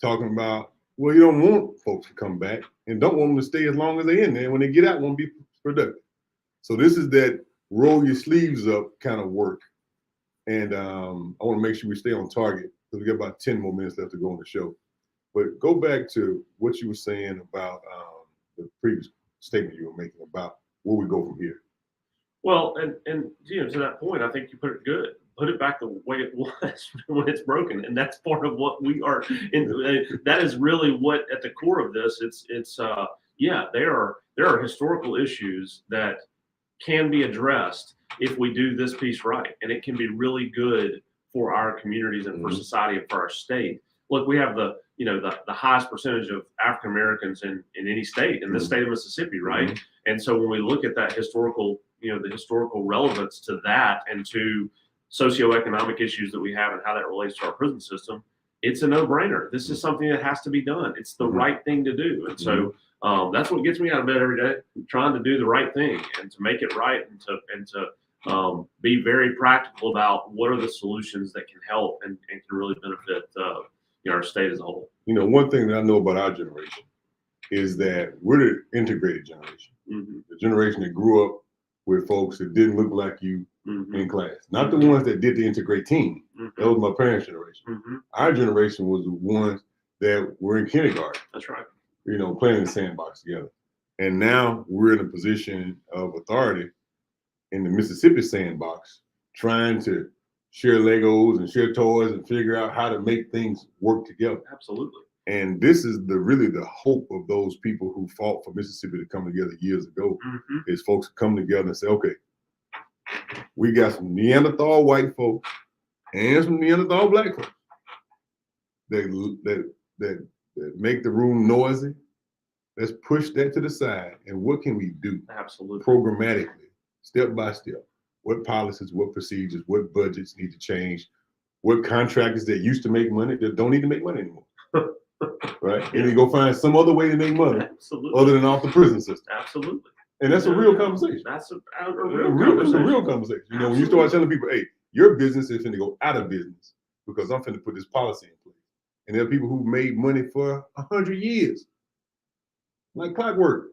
talking about, well, you don't want folks to come back and don't want them to stay as long as they're in there. When they get out, won't be productive. So this is that roll your sleeves up kind of work. And I want to make sure we stay on target because we got about 10 more minutes left to go on the show. But go back to what you were saying about the previous statement you were making about where we go from here. Well, and to that point, I think you put it good. Put it back the way it was when it's broken, and that's part of what we are. That is really what at the core of this. There are historical issues that can be addressed if we do this piece right, and it can be really good for our communities and for society and for our state. Look, we have the highest percentage of African Americans in any state, in the state of Mississippi, right? And so when we look at that historical, the historical relevance to that and to socioeconomic issues that we have and how that relates to our prison system, it's a no-brainer. This is something that has to be done. It's the right thing to do. And so that's what gets me out of bed every day, trying to do the right thing and to make it right and to be very practical about what are the solutions that can help and can really benefit our state as a whole. One thing that I know about our generation is that we're the integrated generation. The generation that grew up with folks that didn't look like you in class. Not the ones that did the integrate team. That was my parents' generation. Our generation was the ones that were in kindergarten. That's right. Playing in the sandbox together. And now we're in a position of authority in the Mississippi sandbox trying to share Legos and share toys and figure out how to make things work together. Absolutely. And this is really the hope of those people who fought for Mississippi to come together years ago. Mm-hmm. Is folks come together and say, okay, we got some Neanderthal white folks and some Neanderthal black folks that make the room noisy. Let's push that to the side. And what can we do? Absolutely. Programmatically, step by step. What policies, what procedures, what budgets need to change? What contractors that used to make money that don't need to make money anymore? Right? And then go find some other way to make money Absolutely. other than off the prison system. Absolutely. And that's a real conversation. That's a It's real a real conversation. You know, when you start telling people, hey, your business is finna go out of business because I'm finna put this policy in place. And there are people who made money for 100 years, like clockwork.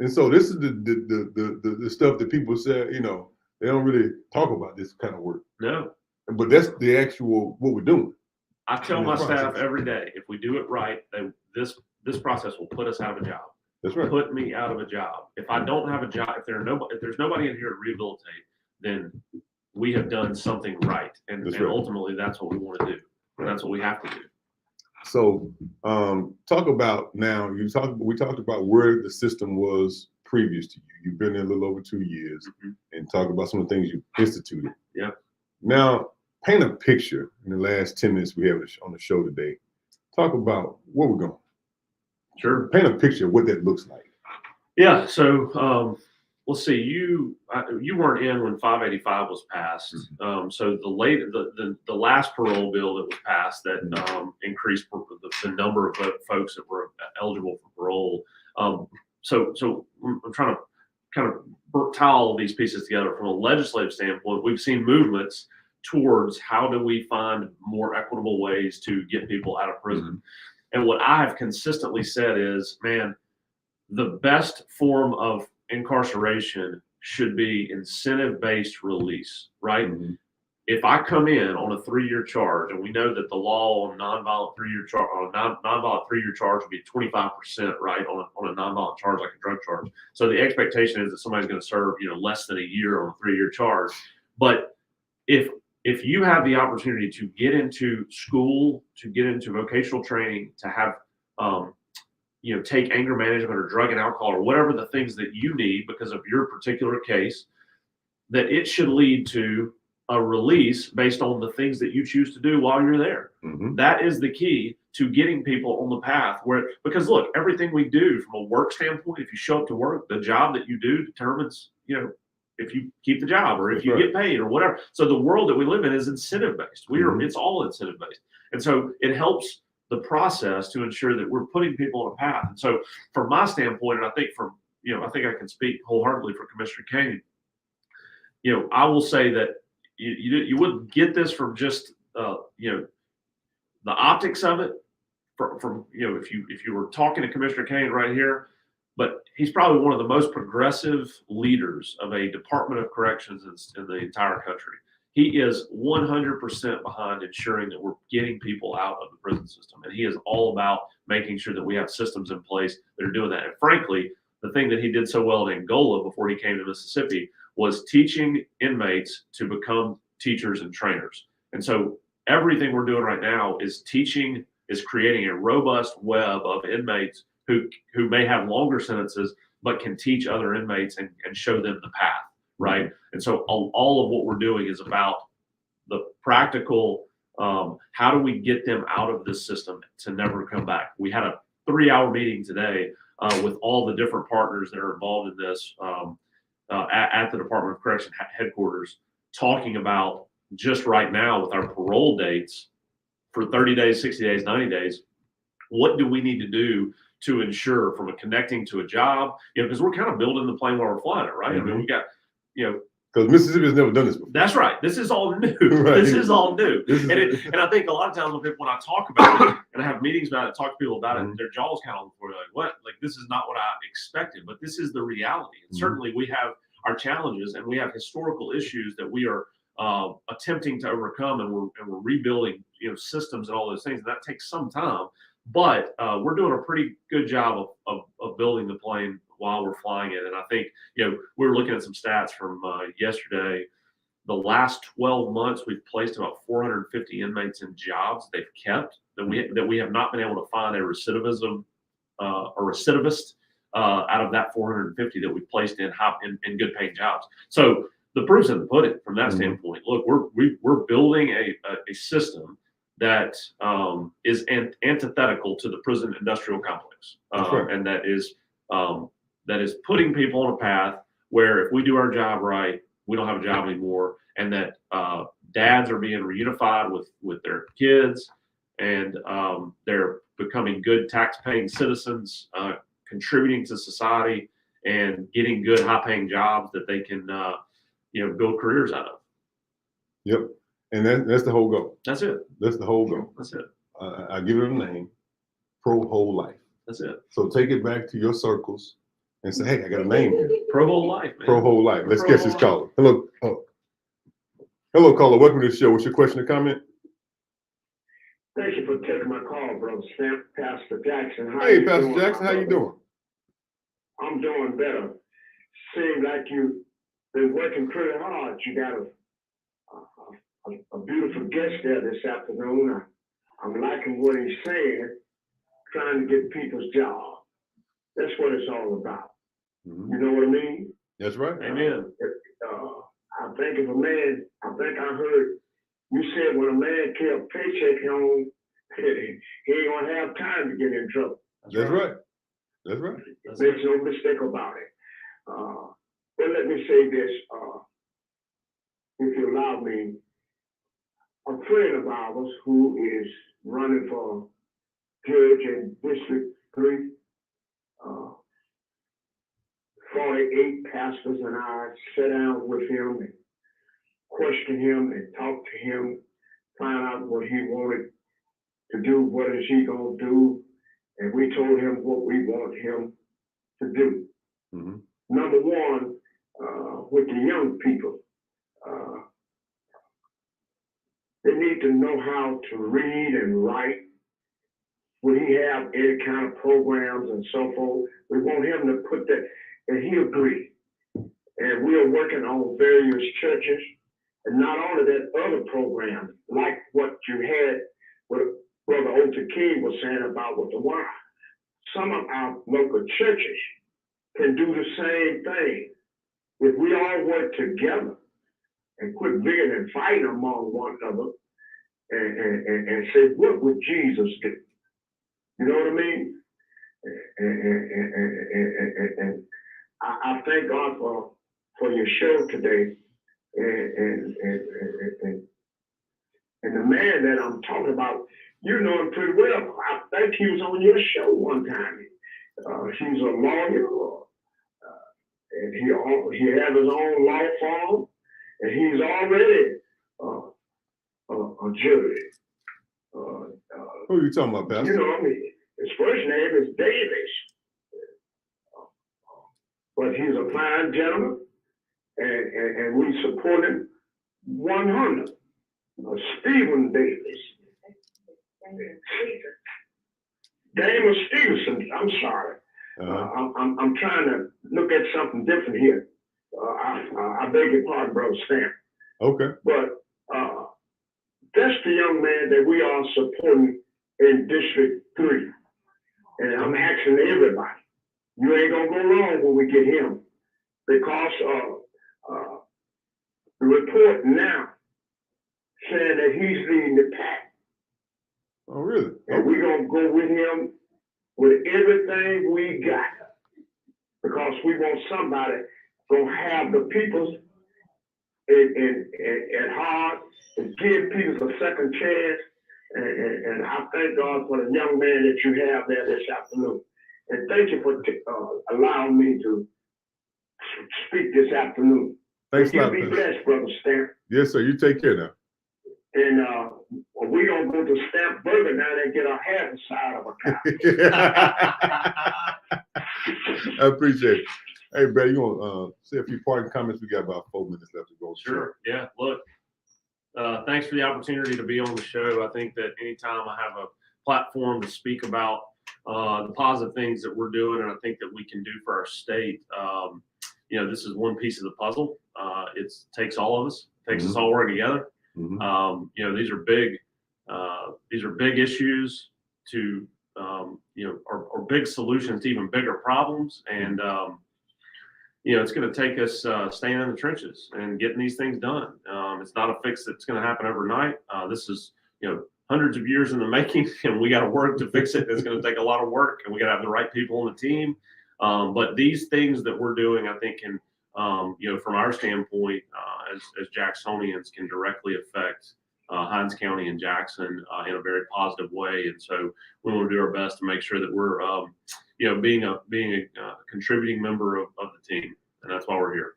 And so this is the stuff that people say, you know, they don't really talk about this kind of work. No. But that's the actual what we're doing. I tell in my this staff process. every day, if we do it right, this process will put us out of a job. That's right. Put me out of a job. If I don't have a job, if there's nobody in here to rehabilitate, then we have done something right. And That's right. ultimately that's what we want to do. And that's what we have to do. So talk about now, we talked about where the system was previous to you. You've been there a little over 2 years, and talk about some of the things you instituted. Yeah. Now, paint a picture in the last 10 minutes we have on the show today. Talk about where we're going. Sure. Paint a picture of what that looks like. Yeah. So let's see. You weren't in when 585 was passed. So the last parole bill that was passed that increased the number of folks that were eligible for parole. So I'm trying to kind of tie all of these pieces together from a legislative standpoint. We've seen movements towards how do we find more equitable ways to get people out of prison. And what I have consistently said is, man, the best form of incarceration should be incentive-based release, right? If I come in on a 3-year charge, and we know that the law on nonviolent 3-year charge, nonviolent 3-year charge would be 25%, right, on a nonviolent charge like a drug charge. So the expectation is that somebody's going to serve, less than a year on a 3-year charge. But if you have the opportunity to get into school, to get into vocational training, to have take anger management or drug and alcohol or whatever the things that you need because of your particular case, that it should lead to a release based on the things that you choose to do while you're there. That is the key to getting people on the path because look, everything we do from a work standpoint, if you show up to work, the job that you do determines, if you keep the job or if you get paid or whatever. So the world that we live in is incentive based. It's all incentive based. And so it helps the process to ensure that we're putting people on a path. And so from my standpoint, and I think I think I can speak wholeheartedly for Commissioner Kane, I will say that you wouldn't get this from just, the optics of it from if you were talking to Commissioner Kane right here, but he's probably one of the most progressive leaders of a Department of Corrections in the entire country. He is 100% behind ensuring that we're getting people out of the prison system. And he is all about making sure that we have systems in place that are doing that. And frankly, the thing that he did so well in Angola before he came to Mississippi was teaching inmates to become teachers and trainers. And so everything we're doing right now is creating a robust web of inmates who may have longer sentences, but can teach other inmates and show them the path, right? And so all of what we're doing is about the practical, how do we get them out of this system to never come back? We had a 3-hour meeting today with all the different partners that are involved in this at the Department of Correction headquarters, talking about just right now with our parole dates for 30 days, 60 days, 90 days, what do we need to do to ensure from a connecting to a job, because we're kind of building the plane while we're flying it, right? I mean, we got, because Mississippi has never done this before. That's right. This is all new. Right. This is all new. And I think a lot of times when I talk about it and I have meetings about it, talk to people about it, their jaws kind of on the floor, like, what? Like, this is not what I expected, but this is the reality. And certainly we have our challenges and we have historical issues that we are attempting to overcome, and we're rebuilding, systems and all those things. And that takes some time, but we're doing a pretty good job of building the plane while we're flying it. And I think, we were looking at some stats from yesterday the last 12 months, we've placed about 450 inmates in jobs they've kept that we have not been able to find a recidivist out of that 450 that we placed in good paying jobs. So the proof's in the pudding from that standpoint. Look, we're building a system that is antithetical to the prison industrial complex, and that is putting people on a path where if we do our job right, we don't have a job anymore, and that dads are being reunified with their kids, and they're becoming good tax-paying citizens, contributing to society, and getting good high-paying jobs that they can build careers out of. Yep. And that's the whole goal. That's it. That's the whole goal. That's it. I give it a name, Pro Whole Life. That's it. So take it back to your circles and say, hey, I got a name here. Pro Whole Life, man. Pro Whole Life. Let's Pro catch Whole this caller. Hello. Oh. Hello, caller. Welcome to the show. What's your question or comment? Thank you for taking my call, Brother Stamp. Pastor Jackson. Hey, Pastor Jackson, how you doing? I'm doing better. Seems like you've been working pretty hard. You got a beautiful guest there this afternoon. I'm liking what he's saying, trying to get people's job. That's what it's all about. Mm-hmm. You know what I mean? That's right. Amen. I think if a man, I think I heard you said when a man carries a paycheck home, he ain't gonna have time to get in trouble. That's right. That's right. Make no mistake about it. But let me say this, if you allow me. A friend of ours who is running for judge in District 3, 48 pastors and I sat down with him and questioned him and talked to him, find out what he wanted to do, what is he gonna do, and we told him what we want him to do. Mm-hmm. Number one, with the young people, they need to know how to read and write. Will he have any kind of programs and so forth? We want him to put that, and he agreed. And we are working on various churches, and not only that, other programs, like what you had, what Brother Ota King was saying about with the wire. Some of our local churches can do the same thing. If we all work together, and quit being and fighting among one another and say, what would Jesus do? You know what I mean? And I thank God for your show today. And the man that I'm talking about, you know him pretty well. I think he was on your show one time. He's a lawyer, and he has his own law firm. And he's already a jury. Who are you talking about, Pastor? You know, I mean, his first name is Davis. But he's a fine gentleman, and we support him 100. Stephen Davis. Daniel Stevenson, I'm sorry. I'm trying to look at something different here. I beg your pardon, Brother Stamp. Okay. But that's the young man that we are supporting in District 3. And I'm asking everybody, you ain't gonna go wrong when we get him. Because the report now saying that he's leading the pack. Oh, really? And we're gonna go with him with everything we got. Because we want somebody gonna have the people at heart and give people a second chance. And I thank God for the young man that you have there this afternoon. And thank you for allowing me to speak this afternoon. Thanks a You lot, be Pastor. blessed, Brother Stamp. Yes, sir. You take care now. And we're going to go to Stamp Burger now and get our hair inside of a cow. I appreciate it. Hey, Brad, you want to say a few parting comments? We got about 4 minutes left to go. Sure. Yeah. Look, thanks for the opportunity to be on the show. I think that anytime I have a platform to speak about the positive things that we're doing and I think that we can do for our state, this is one piece of the puzzle. It takes all of us, takes us all working together. These are big issues to, or big solutions to even bigger problems. And, it's going to take us staying in the trenches and getting these things done. It's not a fix that's going to happen overnight. This is, hundreds of years in the making, and we got to work to fix it. It's going to take a lot of work, and we got to have the right people on the team. But these things that we're doing, I think, can, from our standpoint, as Jacksonians, can directly affect Hinds County and Jackson in a very positive way. And so we want to do our best to make sure that we're, being a contributing member of the team, and that's why we're here.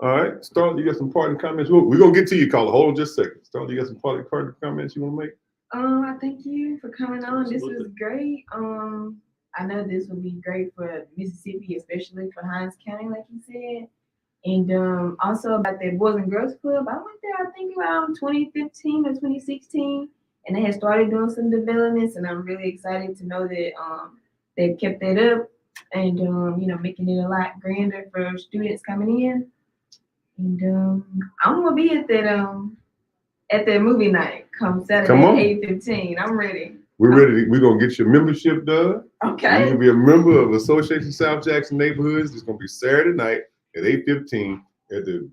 All right, Starlette, you got some parting comments? We're gonna get to you, caller. Hold on just a second. Starlette, you got some parting comments you want to make? I thank you for coming on. Absolutely. This was great. I know this would be great for Mississippi, especially for Hinds County, like you said. And also about the Boys and Girls Club, I went there, I think around 2015 or 2016, and they had started doing some developments, and I'm really excited to know that they've kept that up and making it a lot grander for students coming in. And I'm gonna be at that movie night come Saturday Come on. at 8:15. I'm ready. We're ready. We're gonna get your membership done. You Okay. can be a member of Association South Jackson Neighborhoods. It's gonna be Saturday night at 8:15 at the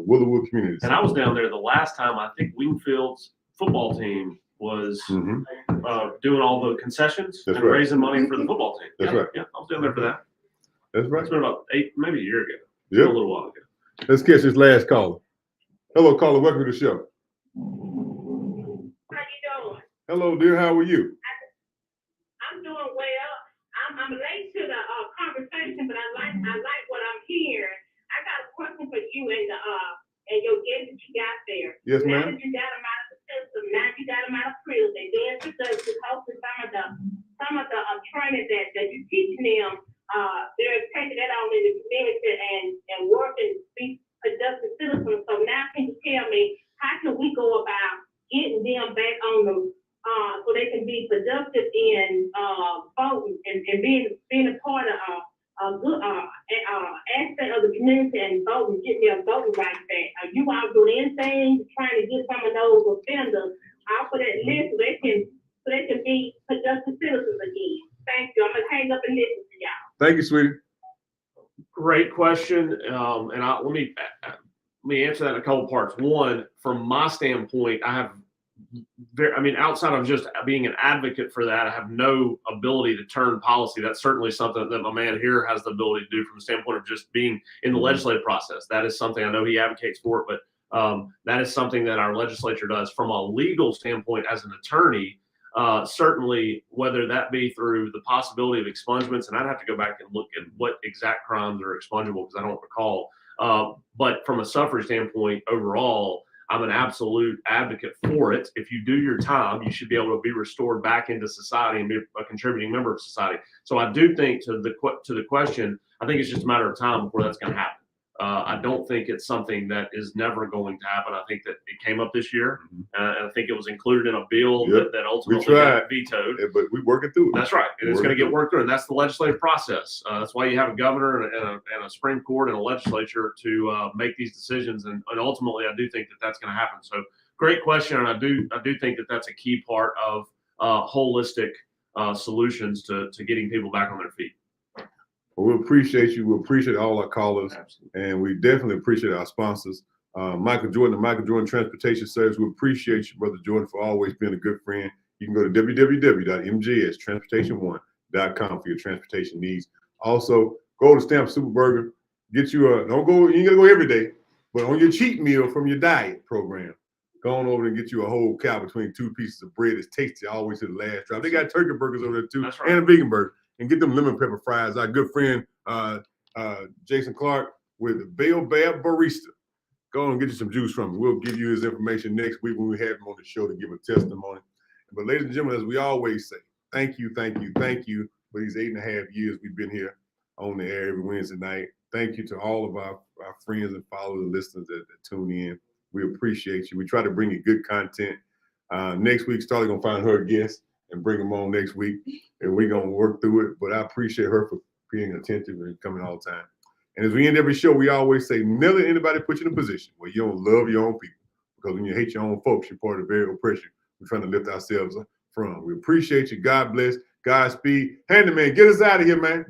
Willowwood Community And I was down there the last time. I think Wingfield's football team was doing all the concessions That's and right. raising money for the football team. That's yeah, right. Yeah, I was down there for that. That's right. It's been about maybe a year ago. Yep. A little while ago. Let's catch this last caller. Hello, caller. Welcome to the show. How you doing? Hello, dear. How are you? I'm doing well. I'm late to the conversation, but I like what I'm hearing. I got a question for you and your guest that you got there. Yes, Now ma'am. that you got them out of the system, now you got them out of prison, and then to hopefully some of the training that you teaching them, they're taking that on in the community and working to be productive citizens. So now can you tell me how can we go about getting them back on the so they can be productive in voting and being a part of a good aspect of the community and voting, getting their voting rights back? Are you all doing anything trying to get some of those offenders off of that list so they can be productive citizens again? Thank you. I'm gonna hang up and listen to y'all. Thank you, sweetie. Great question. And let me answer that in a couple parts. One, from my standpoint, I have outside of just being an advocate for that, I have no ability to turn policy. That's certainly something that my man here has the ability to do from the standpoint of just being in the legislative process. That is something I know he advocates for, but that is something that our legislature does. From a legal standpoint, as an attorney, certainly whether that be through the possibility of expungements, and I'd have to go back and look at what exact crimes are expungible because I don't recall. But from a suffrage standpoint, overall, I'm an absolute advocate for it. If you do your time, you should be able to be restored back into society and be a contributing member of society. So I do think to the question, I think it's just a matter of time before that's going to happen. I don't think it's something that is never going to happen. I think that it came up this year, and I think it was included in a bill that ultimately got vetoed. Yeah, but we're working through it. That's right, and it's going to get worked through, and that's the legislative process. That's why you have a governor and a Supreme Court and a legislature to make these decisions, and ultimately, I do think that that's going to happen. So, great question, and I do think that that's a key part of holistic solutions to getting people back on their feet. Well, we appreciate you. We appreciate all our callers. Absolutely. And we definitely appreciate our sponsors. Michael Jordan and Michael Jordan Transportation Service. We appreciate you, Brother Jordan, for always being a good friend. You can go to www.msgcor.com for your transportation needs. Also, go to Stamp SuperBurger. Get you you ain't gonna go every day, but on your cheat meal from your diet program, go on over and get you a whole cow between two pieces of bread. It's tasty always to the last drop. They got turkey burgers over there too, That's right. and a vegan burger. And get them lemon pepper fries. Our good friend Jason Clark with the Baobab Barista. Go on and get you some juice from him. We'll give you his information next week when we have him on the show to give a testimony. But ladies and gentlemen, as we always say, thank you for these 8.5 years we've been here on the air every Wednesday night. Thank you to all of our friends and followers and listeners that tune in. We appreciate you. We try to bring you good content. Next week, Starlette gonna find her a guest and bring them on next week, and we're gonna work through it. But I appreciate her for being attentive and coming all the time. And as we end every show, we always say, never let anybody put you in a position where you don't love your own people. Because when you hate your own folks, you're part of the very oppression we're trying to lift ourselves from. We appreciate you. God bless. Godspeed. Handyman, get us out of here, man.